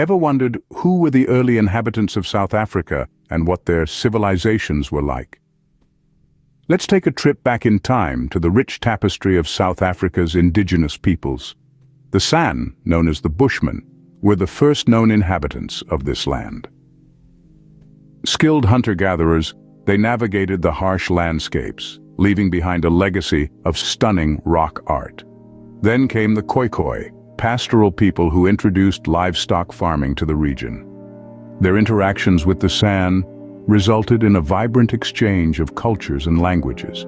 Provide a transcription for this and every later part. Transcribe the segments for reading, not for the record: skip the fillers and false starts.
Ever wondered who were the early inhabitants of South Africa and what their civilizations were like? Let's take a trip back in time to the rich tapestry of South Africa's indigenous peoples. The San, known as the Bushmen, were the first known inhabitants of this land. Skilled hunter-gatherers, they navigated the harsh landscapes, leaving behind a legacy of stunning rock art. Then came the Khoikhoi, pastoral people who introduced livestock farming to the region. Their interactions with the San resulted in a vibrant exchange of cultures and languages.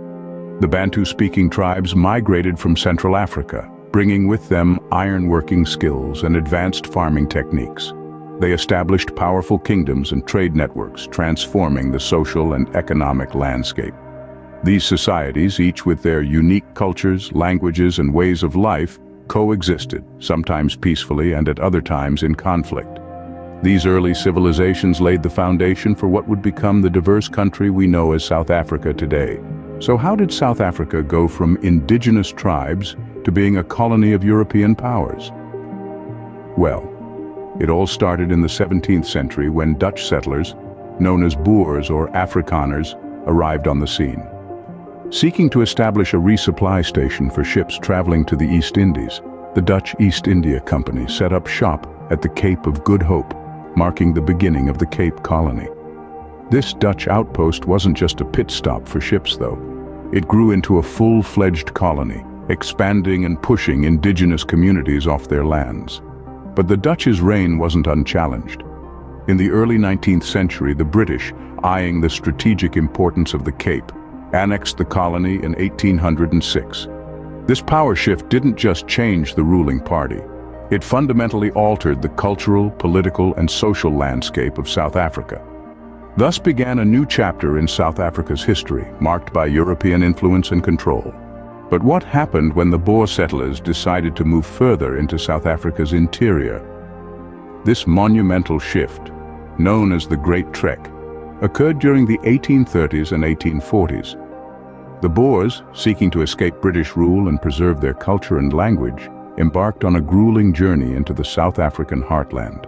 The Bantu-speaking tribes migrated from Central Africa, bringing with them ironworking skills and advanced farming techniques. They established powerful kingdoms and trade networks, transforming the social and economic landscape. These societies, each with their unique cultures, languages, and ways of life, coexisted, sometimes peacefully and at other times in conflict. These early civilizations laid the foundation for what would become the diverse country we know as South Africa today. So how did South Africa go from indigenous tribes to being a colony of European powers? Well, it all started in the 17th century when Dutch settlers, known as Boers or Afrikaners, arrived on the scene. Seeking to establish a resupply station for ships traveling to the East Indies, the Dutch East India Company set up shop at the Cape of Good Hope, marking the beginning of the Cape Colony. This Dutch outpost wasn't just a pit stop for ships, though. It grew into a full-fledged colony, expanding and pushing indigenous communities off their lands. But the Dutch's reign wasn't unchallenged. In the early 19th century, the British, eyeing the strategic importance of the Cape, annexed the colony in 1806. This power shift didn't just change the ruling party. It fundamentally altered the cultural, political, and social landscape of South Africa. Thus began a new chapter in South Africa's history, marked by European influence and control. But what happened when the Boer settlers decided to move further into South Africa's interior? This monumental shift, known as the Great Trek, occurred during the 1830s and 1840s. The Boers, seeking to escape British rule and preserve their culture and language, embarked on a grueling journey into the South African heartland.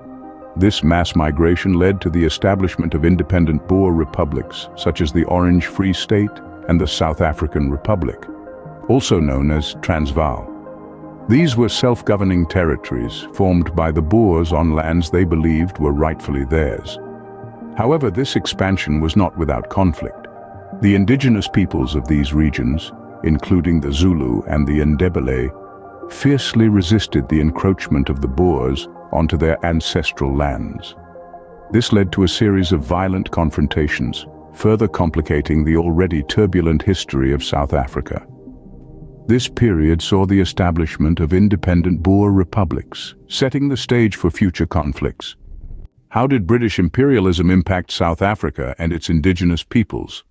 This mass migration led to the establishment of independent Boer republics, such as the Orange Free State and the South African Republic, also known as Transvaal. These were self-governing territories formed by the Boers on lands they believed were rightfully theirs. However, this expansion was not without conflict. The indigenous peoples of these regions, including the Zulu and the Ndebele, fiercely resisted the encroachment of the Boers onto their ancestral lands. This led to a series of violent confrontations, further complicating the already turbulent history of South Africa. This period saw the establishment of independent Boer republics, setting the stage for future conflicts. How did British imperialism impact South Africa and its indigenous peoples?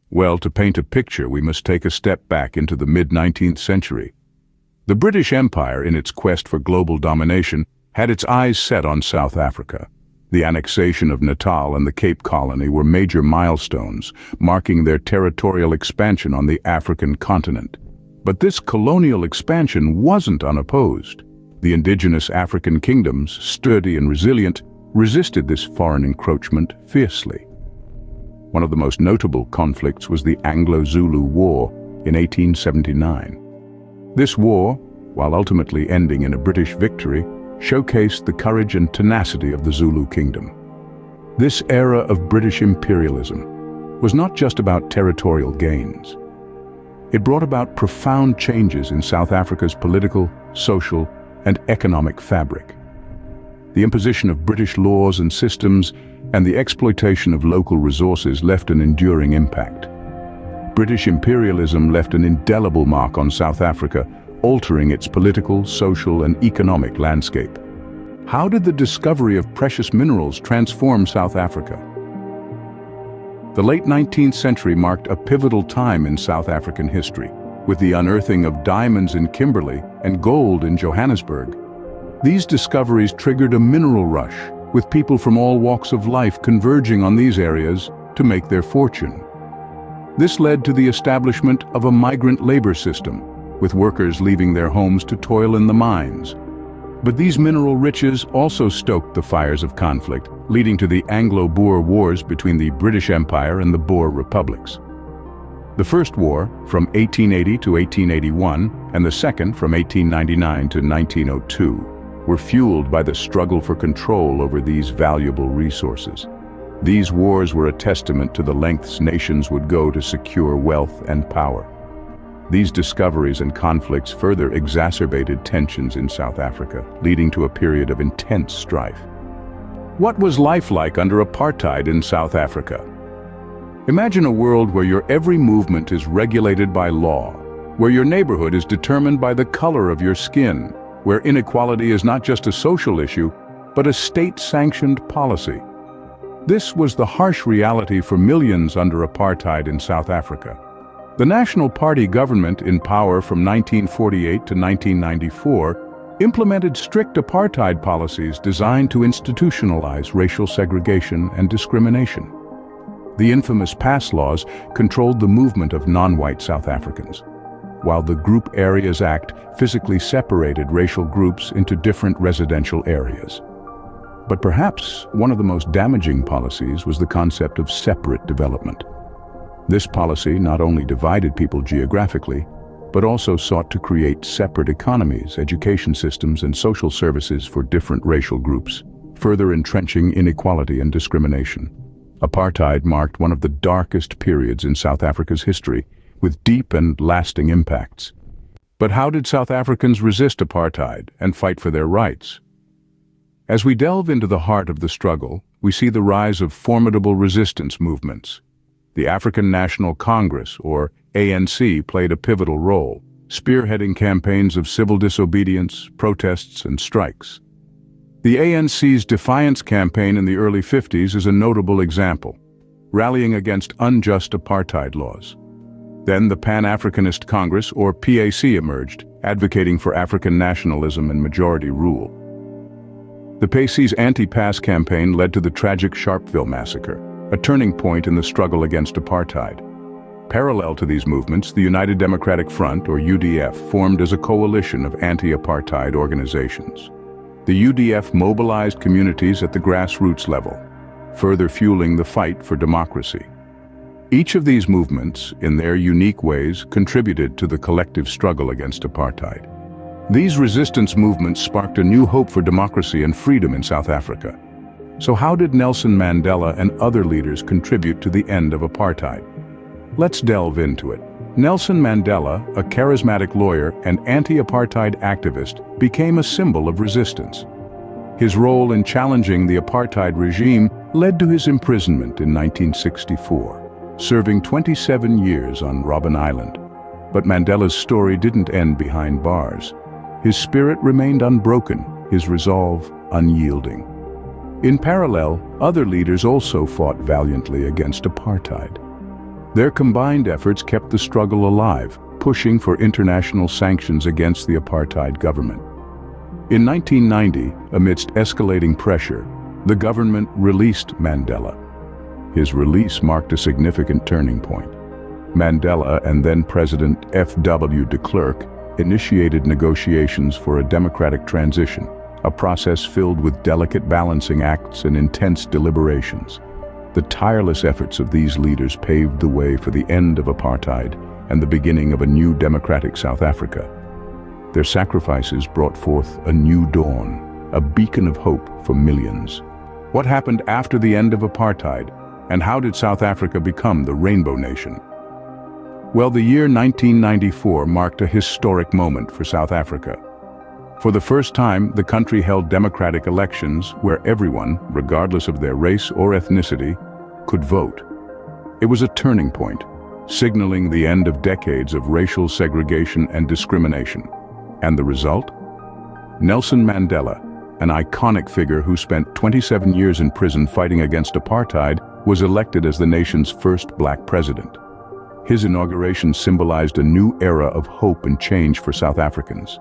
Well, to paint a picture, we must take a step back into the mid-19th century. The British Empire, in its quest for global domination, had its eyes set on South Africa. The annexation of Natal and the Cape Colony were major milestones, marking their territorial expansion on the African continent. But this colonial expansion wasn't unopposed. The indigenous African kingdoms, sturdy and resilient, resisted this foreign encroachment fiercely. One of the most notable conflicts was the Anglo-Zulu War in 1879. This war, while ultimately ending in a British victory, showcased the courage and tenacity of the Zulu kingdom. This era of British imperialism was not just about territorial gains. It brought about profound changes in South Africa's political, social, and economic fabric. The imposition of British laws and systems and the exploitation of local resources left an enduring impact. British imperialism left an indelible mark on South Africa, altering its political, social, and economic landscape. How did the discovery of precious minerals transform South Africa? The late 19th century marked a pivotal time in South African history, with the unearthing of diamonds in Kimberley and gold in Johannesburg. These discoveries triggered a mineral rush, with people from all walks of life converging on these areas to make their fortune. This led to the establishment of a migrant labor system, with workers leaving their homes to toil in the mines. But these mineral riches also stoked the fires of conflict, leading to the Anglo-Boer wars between the British Empire and the Boer republics. The first war, from 1880 to 1881, and the second, from 1899 to 1902, were fueled by the struggle for control over these valuable resources. These wars were a testament to the lengths nations would go to secure wealth and power. These discoveries and conflicts further exacerbated tensions in South Africa, leading to a period of intense strife. What was life like under apartheid in South Africa? Imagine a world where your every movement is regulated by law, where your neighborhood is determined by the color of your skin, where inequality is not just a social issue, but a state-sanctioned policy. This was the harsh reality for millions under apartheid in South Africa. The National Party government, in power from 1948 to 1994, implemented strict apartheid policies designed to institutionalize racial segregation and discrimination. The infamous pass laws controlled the movement of non-white South Africans, while the Group Areas Act physically separated racial groups into different residential areas. But perhaps one of the most damaging policies was the concept of separate development. This policy not only divided people geographically, but also sought to create separate economies, education systems, and social services for different racial groups, further entrenching inequality and discrimination. Apartheid marked one of the darkest periods in South Africa's history, with deep and lasting impacts. But how did South Africans resist apartheid and fight for their rights? As we delve into the heart of the struggle, we see the rise of formidable resistance movements. The African National Congress, or ANC, played a pivotal role, spearheading campaigns of civil disobedience, protests, and strikes. The ANC's defiance campaign in the early 50s is a notable example, rallying against unjust apartheid laws. Then the Pan-Africanist Congress, or PAC, emerged, advocating for African nationalism and majority rule. The PAC's anti-pass campaign led to the tragic Sharpeville massacre, a turning point in the struggle against apartheid. Parallel to these movements, the United Democratic Front, or UDF, formed as a coalition of anti-apartheid organizations. The UDF mobilized communities at the grassroots level, further fueling the fight for democracy. Each of these movements, in their unique ways, contributed to the collective struggle against apartheid. These resistance movements sparked a new hope for democracy and freedom in South Africa. So how did Nelson Mandela and other leaders contribute to the end of apartheid? Let's delve into it. Nelson Mandela, a charismatic lawyer and anti-apartheid activist, became a symbol of resistance. His role in challenging the apartheid regime led to his imprisonment in 1964, serving 27 years on Robben Island. But Mandela's story didn't end behind bars. His spirit remained unbroken, his resolve unyielding. In parallel, other leaders also fought valiantly against apartheid. Their combined efforts kept the struggle alive, pushing for international sanctions against the apartheid government. In 1990, amidst escalating pressure, the government released Mandela. His release marked a significant turning point. Mandela and then-President F.W. de Klerk initiated negotiations for a democratic transition, a process filled with delicate balancing acts and intense deliberations. The tireless efforts of these leaders paved the way for the end of apartheid and the beginning of a new democratic South Africa. Their sacrifices brought forth a new dawn, a beacon of hope for millions. What happened after the end of apartheid, and how did South Africa become the Rainbow Nation? Well, the year 1994 marked a historic moment for South Africa. For the first time, the country held democratic elections where everyone, regardless of their race or ethnicity, could vote. It was a turning point, signaling the end of decades of racial segregation and discrimination. And the result? Nelson Mandela, an iconic figure who spent 27 years in prison fighting against apartheid, was elected as the nation's first black president. His inauguration symbolized a new era of hope and change for South Africans.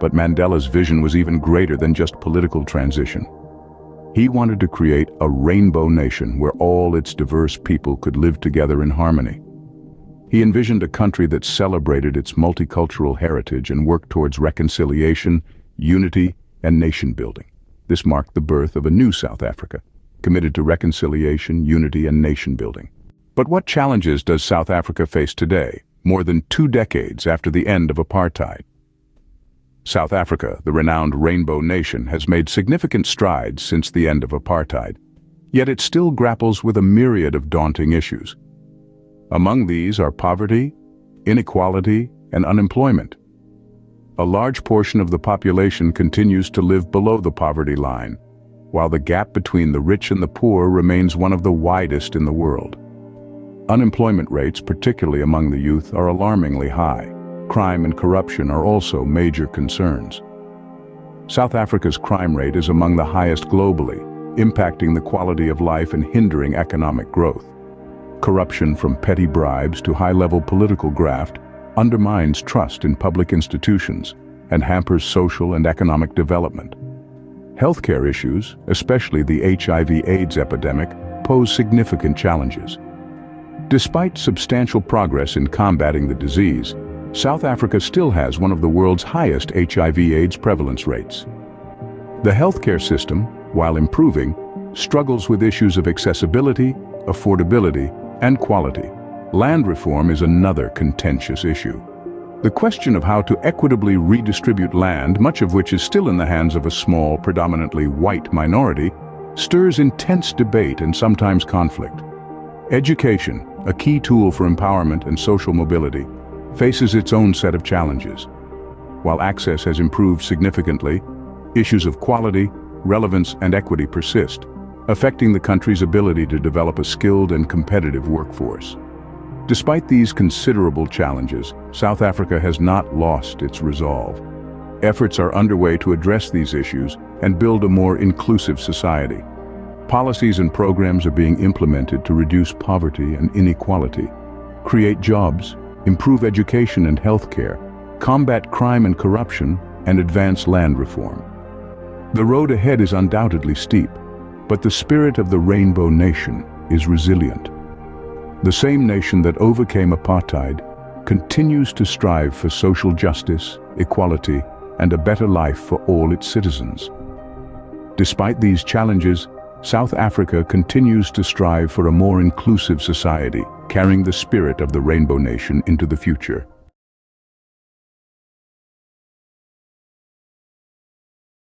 But Mandela's vision was even greater than just political transition. He wanted to create a rainbow nation where all its diverse people could live together in harmony. He envisioned a country that celebrated its multicultural heritage and worked towards reconciliation, unity, and nation building. This marked the birth of a new South Africa, committed to reconciliation, unity, and nation building. But what challenges does South Africa face today, more than 2 decades after the end of apartheid? South Africa, the renowned rainbow nation, has made significant strides since the end of apartheid, yet it still grapples with a myriad of daunting issues. Among these are poverty, inequality, and unemployment. A large portion of the population continues to live below the poverty line, while the gap between the rich and the poor remains one of the widest in the world. Unemployment rates, particularly among the youth, are alarmingly high. Crime and corruption are also major concerns. South Africa's crime rate is among the highest globally, impacting the quality of life and hindering economic growth. Corruption, from petty bribes to high-level political graft, undermines trust in public institutions and hampers social and economic development. Healthcare issues, especially the HIV/AIDS epidemic, pose significant challenges. Despite substantial progress in combating the disease, South Africa still has one of the world's highest HIV/AIDS prevalence rates. The healthcare system, while improving, struggles with issues of accessibility, affordability, and quality. Land reform is another contentious issue. The question of how to equitably redistribute land, much of which is still in the hands of a small, predominantly white minority, stirs intense debate and sometimes conflict. Education, a key tool for empowerment and social mobility, faces its own set of challenges. While access has improved significantly, issues of quality, relevance, and equity persist, affecting the country's ability to develop a skilled and competitive workforce. Despite these considerable challenges, South Africa has not lost its resolve. Efforts are underway to address these issues and build a more inclusive society. Policies and programs are being implemented to reduce poverty and inequality, create jobs, improve education and healthcare, combat crime and corruption, and advance land reform. The road ahead is undoubtedly steep, but the spirit of the Rainbow Nation is resilient. The same nation that overcame apartheid continues to strive for social justice, equality, and a better life for all its citizens. Despite these challenges, South Africa continues to strive for a more inclusive society, carrying the spirit of the Rainbow Nation into the future.